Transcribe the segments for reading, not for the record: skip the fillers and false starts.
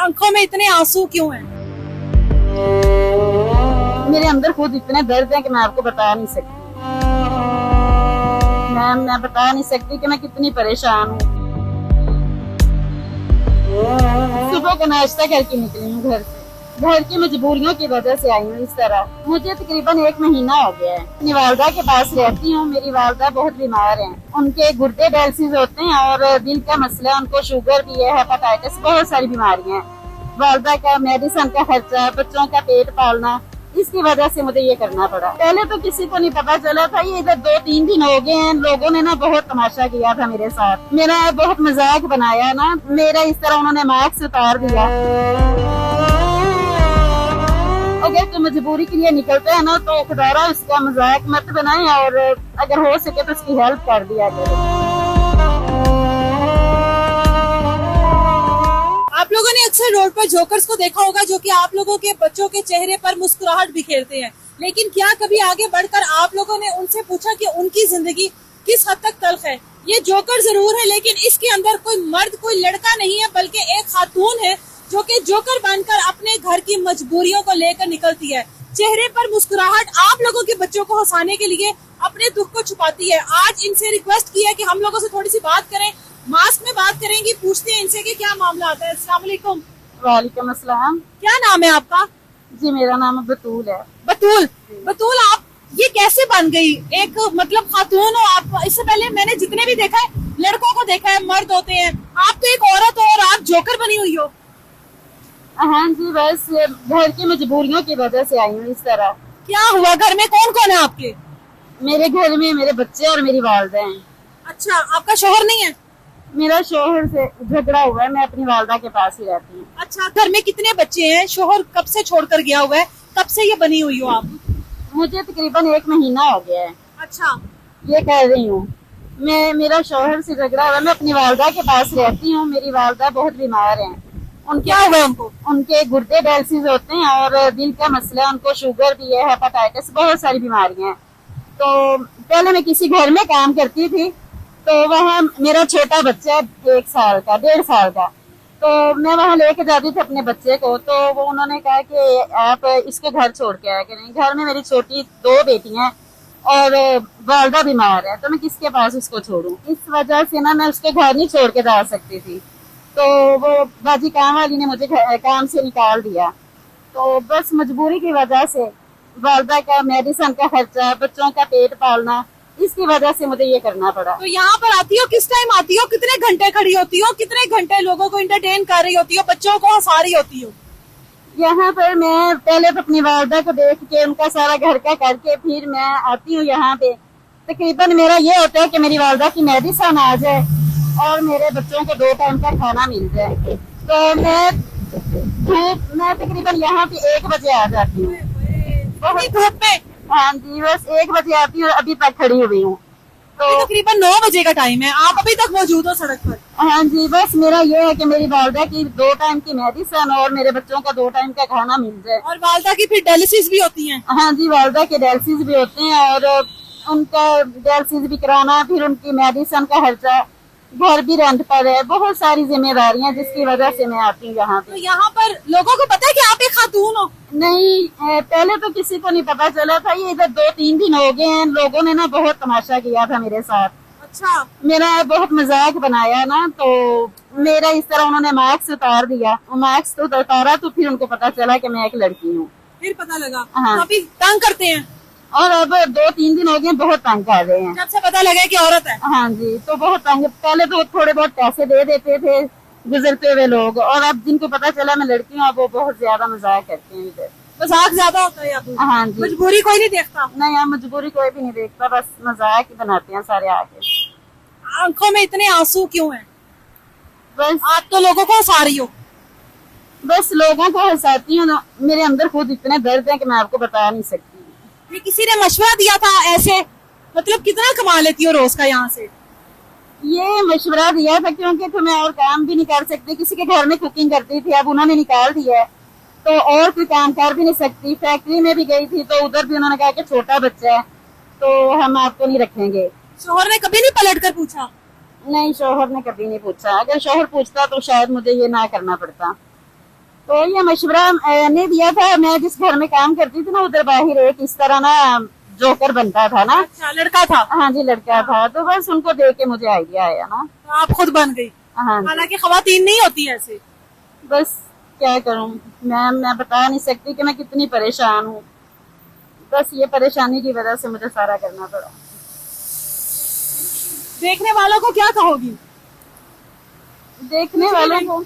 आंखों में इतने आंसू क्यों हैं? मेरे अंदर खुद इतने दर्द है कि मैं आपको बता नहीं सकती। मैं बता नहीं सकती कि मैं कितनी परेशान हूँ। सुबह का नाश्ता करके निकली हूँ घर से। घर की मजबूरियों की वजह से आई हूँ इस तरह। मुझे तकरीबन 1 महीना हो गया है। अपनी वालदा के पास रहती हूँ। मेरी वालदा बहुत बीमार हैं। उनके गुर्दे डायलिसिस होते हैं और दिल का मसला, उनको शुगर भी है, हेपेटाइटिस, बहुत सारी बीमारियां हैं। वालदा का मेडिसिन का खर्चा, बच्चों का पेट पालना, इसकी वजह से मुझे ये करना पड़ा। पहले तो किसी को नहीं पता चला था। ये इधर 2-3 दिन हो गए हैं। लोगों ने ना बहुत तमाशा किया था मेरे साथ। मेरा बहुत मजाक बनाया ना। मेरा इस तरह उन्होंने मास्क उतार दिया। अगर तो मजबूरी के लिए निकलते हैं ना तो खुदारा उसका मजाक मत बनाए और अगर हो सके तो उसकी हेल्प कर दिया जाए। आप लोगों ने अक्सर रोड पर जोकर्स को देखा होगा जो कि आप लोगों के बच्चों के चेहरे पर मुस्कुराहट बिखेरते हैं, लेकिन क्या कभी आगे बढ़कर आप लोगों ने उनसे पूछा कि उनकी जिंदगी किस हद तक तल्ख है? ये जोकर जरूर है, लेकिन इसके अंदर कोई मर्द, कोई लड़का नहीं है, बल्कि एक खातून है जो कि जोकर बनकर अपने घर की मजबूरियों को लेकर निकलती है। चेहरे पर मुस्कुराहट आप लोगों के बच्चों को हंसाने के लिए अपने दुख को छुपाती है। आज इनसे रिक्वेस्ट की है कि हम लोगों से थोड़ी सी बात करें, मास्क में बात करेंगी, पूछते हैं इनसे कि क्या मामला आता है। अस्सलाम वालेकुम। वालेकुम अस्सलाम। क्या नाम है आपका? जी मेरा नाम बतूल है। बतूल, बतूल आप ये कैसे बन गई? एक मतलब खातून हो आप। इससे पहले मैंने जितने भी देखा है, लड़कों को देखा है, मर्द होते हैं, आप तो एक औरत हो और आप जोकर बनी हुई हो। हाँ जी, बस घर की मजबूरियों की वजह से आई हूँ इस तरह। क्या हुआ? घर में कौन कौन है आपके? मेरे घर में मेरे बच्चे और मेरी वालदा हैं। अच्छा, आपका शोहर नहीं है? मेरा शोहर से झगड़ा हुआ है। मैं अपनी वालदा के पास ही रहती हूँ। अच्छा, घर में कितने बच्चे हैं? शोहर कब से छोड़कर गया हुआ है? कब से ये बनी हुई हो आप? मुझे तकरीबन 1 महीना हो गया है। अच्छा, ये कह रही हूँ। मेरा शोहर से झगड़ा हुआ है। मैं अपनी वालदा के पास रहती हूँ। मेरी वालदा बहुत बीमार हैं। क्या हुआ उनको? उनके गुर्दे डायलिसिस होते हैं और दिल का मसला, उनको शुगर भी है, हेपेटाइटिस, बहुत सारी बीमारियां हैं। तो पहले मैं किसी घर में काम करती थी, तो वहाँ मेरा छोटा बच्चा 1 साल का, 1.5 साल का, तो मैं वहाँ लेके जाती थी अपने बच्चे को। तो वो उन्होंने कहा कि आप इसको घर छोड़ के आया करें। घर में मेरी छोटी 2 बेटियां और वालदा बीमार है, तो मैं किसके पास उसको छोड़ूं? इस वजह से ना मैं उसको घर नहीं छोड़ के जा सकती थी। तो वो बाजी काम वाली ने मुझे काम से निकाल दिया। तो बस मजबूरी की वजह से वालदा का मेडिसिन का खर्चा, बच्चों का पेट पालना, इसकी वजह से मुझे ये करना पड़ा। तो यहाँ पर आती हो, किस टाइम आती हो? कितने घंटे खड़ी होती हो? कितने घंटे लोगों को एंटरटेन कर रही होती हो? बच्चों को हंसा रही होती हो? यहाँ पर मैं पहले तो अपनी वालदा को देख के, उनका सारा घर का करके फिर मैं आती हूँ यहाँ पे। तकरीबन मेरा ये होता है कि मेरी वालदा की मेडिसिन आ जाए और मेरे बच्चों को 2 टाइम का खाना मिल जाए। तो मैं तकरीबन यहाँ पे 1 बजे आ जाती हूँ। धूप में? हाँ जी, बस 1 बजे आती हूँ। अभी तक खड़ी हुई हूँ। तो तकरीबन 9 बजे का टाइम है, आप अभी तक मौजूद हो सड़क पर? हाँ जी, बस मेरा ये है कि मेरी वालदा की 2 टाइम की मेडिसिन और मेरे बच्चों का 2 टाइम का खाना मिल जाए। और वालदा की फिर डायलिसिस भी होती है? हाँ जी, वालदा के डायलिसिस भी होते हैं और उनका डायलिसिस भी कराना, फिर उनकी मेडिसिन का खर्चा, घर भी रेंट पर है, बहुत सारी जिम्मेदारियां, जिसकी वजह से मैं आती हूँ यहाँ पे। तो यहाँ पर लोगों को पता है कि आप एक खातून हो? नहीं, पहले तो किसी को नहीं पता चला था। ये इधर 2-3 दिन हो गए हैं। लोगों ने ना बहुत तमाशा किया था मेरे साथ। अच्छा, मेरा बहुत मजाक बनाया ना, तो मेरा इस तरह उन्होंने मास्क उतार दिया। मास्क तो उतारा तो फिर उनको पता चला कि मैं एक लड़की हूँ। फिर पता लगा? हाँ। तो अभी तंग करते हैं? और अब 2-3 दिन हो गए, बहुत तंग कर रहे हैं। जब से पता लगा कि औरत है? हाँ जी, तो बहुत तंग। पहले तो थोड़े बहुत पैसे दे देते थे गुजरते हुए लोग, और अब जिनको पता चला मैं लड़की हूँ, अब वो बहुत ज्यादा मजाक करते हैं इधर। मजाक ज्यादा होता है अब? हाँ जी। मजबूरी कोई नहीं देखता? नहीं, यहाँ मजबूरी कोई भी नहीं देखता, बस मजाक ही बनाते हैं सारे आके। आंखों में इतने आंसू क्यों हैं? बस आप तो लोगों को हंसा रही हो। बस लोगों को हंसाती हूँ। मेरे अंदर खुद इतने दर्द है कि मैं आपको बता नहीं सकती। ये किसी ने मशवरा दिया था ऐसे? मतलब कितना कमा लेती हो रोज का यहाँ से? ये मशवरा दिया था क्योंकि तो मैं और काम भी नहीं कर सकती। किसी के घर में कुकिंग करती थी, अब उन्होंने निकाल दिया है, तो और कोई काम कर भी नहीं सकती। फैक्ट्री में भी गई थी, तो उधर भी उन्होंने कहा कि छोटा बच्चा है, तो हम आपको नहीं रखेंगे। शोहर ने कभी नहीं पलट कर पूछा? नहीं, शोहर ने कभी नहीं पूछा। अगर शोहर पूछता तो शायद मुझे ये ना करना पड़ता। तो ये मशवरा ने दिया था। मैं जिस घर में काम करती थी ना, उधर बाहर एक इस तरह ना जोकर बनता था ना। अच्छा, लड़का था। हाँ जी, लड़का था। तो बस उनको देख के मुझे आइडिया आया ना। तो आप खुद बन गई। हाँ जी, हालांकि खवातीन नहीं होती ऐसे। बस क्या करूं मैं बता नहीं सकती कि मैं कितनी परेशान हूँ। बस ये परेशानी की वजह से मुझे सारा करना पड़ा। देखने वालों को क्या कहोगी? देखने वालों को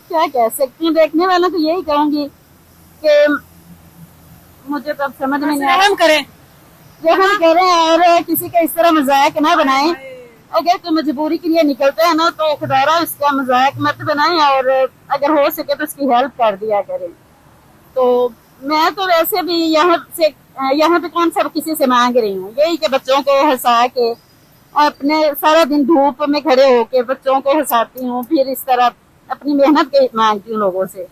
क्या कह सकती हूँ, देखने वालों को यही कहूंगी कि मुझे तो अब समझ में नहीं आ रहा। रहम करें। जब हम करें और किसी का इस तरह मजाक ना बनाएं। अगर तो मजबूरी के लिए निकलते हैं ना, तो खुदारा उसका मजाक मत बनाएं, और अगर हो सके तो उसकी हेल्प कर दिया करें। तो मैं तो वैसे भी यहाँ पे कौन सा किसी से मांग रही हूँ, यही कि बच्चों को हंसा के अपने सारा दिन धूप में खड़े होके बच्चों को हंसाती हूँ, फिर इस तरह अपनी मेहनत के मांगती हूँ लोगों से।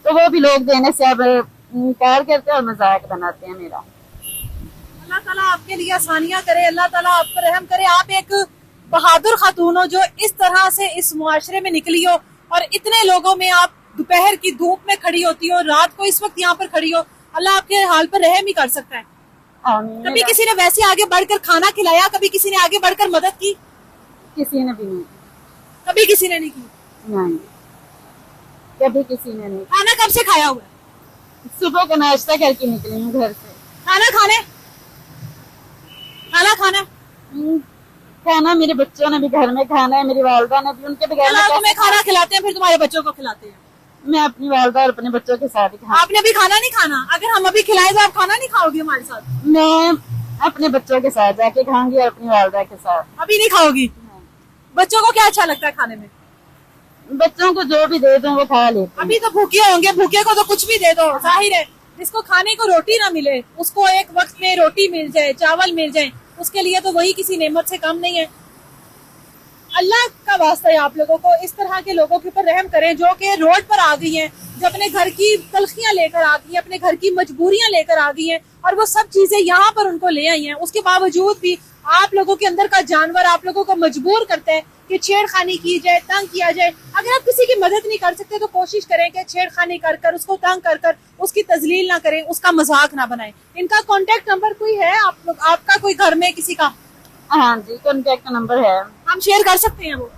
तो वो भी लोग देने से अब इनकार करते हैं और मजाक बनाते हैं मेरा। अल्लाह ताला आपके लिए आसानियां करे, अल्लाह ताला आप पर रहम करे। आप एक बहादुर खातून हो जो इस तरह से इस मुआशरे में निकली हो, और इतने लोगों में आप दोपहर की धूप में खड़ी होती हो, रात को इस वक्त यहाँ पर खड़ी हो। अल्लाह आपके हाल पर रहम ही कर सकता है। आमीन। कभी किसी ने वैसे आगे बढ़कर खाना खिलाया? कभी किसी ने आगे बढ़कर मदद की? किसी ने भी नहीं। कभी किसी ने नहीं की। नहीं, कभी किसी ने नहीं। खाना कब से खाया हुआ है? सुबह का नाश्ता करके निकली हूँ घर से। खाना खाना खाना मेरे बच्चों ने भी घर में खाना है, मेरी वालदा ने भी, उनके बगैर मैं तुम्हें खाना खिलाते हैं, फिर तुम्हारे बच्चों को खिलाते हैं। मैं अपनी वालदा और अपने बच्चों के साथ ही खाना। आपने अभी खाना नहीं खाना? अगर हम अभी खिलाए तो आप खाना नहीं खाओगी हमारे साथ? मैं अपने बच्चों के साथ जाके खाऊंगी और अपनी वालदा के साथ। अभी नहीं खाओगी? बच्चों को क्या अच्छा लगता है खाने में? बच्चों को जो भी दे दूं वो खा लेते हैं। अभी तो भूखे होंगे, भूखे को तो कुछ भी दे दो। जाहिर है जिसको खाने को रोटी ना मिले, उसको एक वक्त में रोटी मिल जाए, चावल मिल जाए, उसके लिए तो वही किसी नेमत से कम नहीं है। अल्लाह का वास्ता है आप लोगों को इस तरह के लोगों के ऊपर रहम करें जो कि रोड पर आ गई हैं, जो अपने घर की तलखियां लेकर आ गई हैं, अपने घर की मजबूरियां लेकर आ गई हैं, और वो सब चीजें यहाँ पर उनको ले आई हैं। उसके बावजूद भी आप लोगों के अंदर का जानवर आप लोगों को मजबूर करता है कि छेड़खानी की जाए, तंग किया जाए। अगर आप किसी की मदद नहीं कर सकते तो कोशिश करें कि छेड़खानी कर कर, उसको तंग कर कर, उसकी तजलील ना करें, उसका मजाक ना बनाएं। इनका कॉन्टेक्ट नंबर कोई है आपका कोई घर में किसी का? हाँ जी, कॉन्टेक्ट नंबर है। हम शेयर कर सकते हैं वो?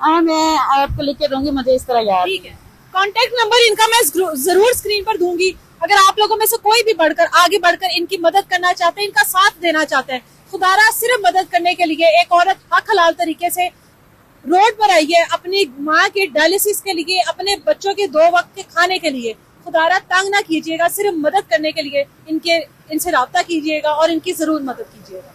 हाँ, मैं आपको लिख के दूंगी, मुझे इस तरह याद। ठीक है, कॉन्टेक्ट नंबर इनका मैं जरूर स्क्रीन पर दूंगी। अगर आप लोगों में से कोई भी आगे बढ़कर इनकी मदद करना चाहते हैं, इनका साथ देना चाहते हैं, खुदारा सिर्फ मदद करने के लिए एक औरत हक हलाल तरीके से रोड पर आई है अपनी माँ के डायलिसिस के लिए, अपने बच्चों के 2 वक्त के खाने के लिए। खुदारा तंग ना कीजिएगा, सिर्फ मदद करने के लिए इनसे राब्ता कीजिएगा और इनकी जरूर मदद कीजिएगा।